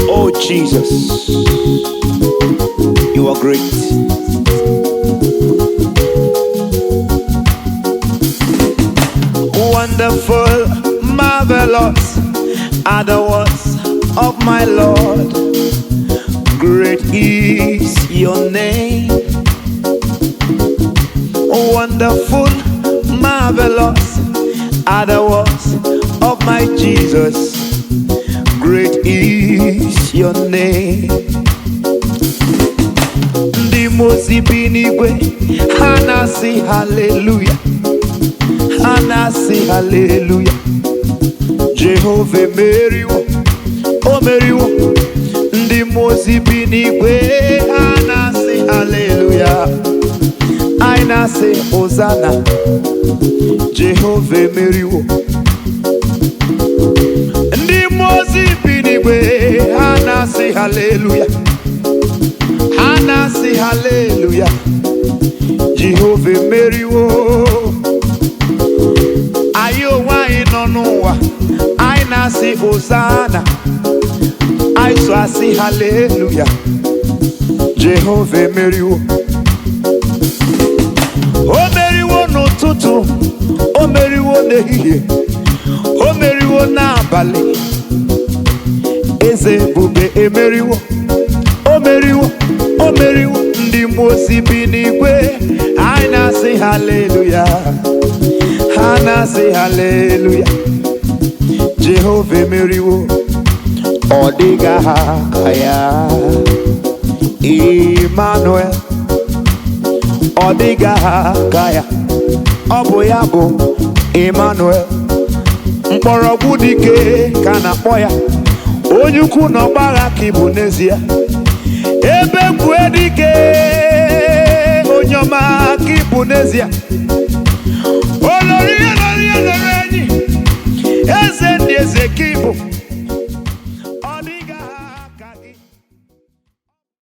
Oh Jesus, you are great. Wonderful, marvelous are the words of my Lord. Great is your name. Wonderful, marvelous are the words of my Jesus. Great is your name. Ndị mozi bi n'igwe ha na-asị hallelujah, ha na-asị hallelujah. Jehova emeriwo, o meriwo. Ndị mozi bi n'igwe ha na-asị hallelujah, anyị na-asị Hosanna. Jehova emeriwo. Ndị mozi bi n'igwe ha na-asị hallelujah, ha na-asị hallelujah. Jehova emeriwo. Anyị onwe anyị nọ n'ụwa, anyị na-asị Hosanna, anyị so asị hallelujah. Jehova emeriwo. O meriwo n'ụtụtụ, o meriwo n'ehihie, o meriwo n'abalị. Eze ebube emeriwo, o meriwo, o meriwo. Ndị mmụọ ozi bi n'igwe anyị na-asị hallelujah, ha na-asị hallelujah. Jehova emeriwo. Ọ dịghị aha ya, Emmanuel. Ọ dịghị aha ya, ọ bụ ya bụ Emmanuel. Mkpọrọgwụ dike ka na-akpọ ya, onye ukwu na ọgbagha ka ịbụ n'ezie. Ebe kwue dike, onye ọma ka ịbụ n'ezie.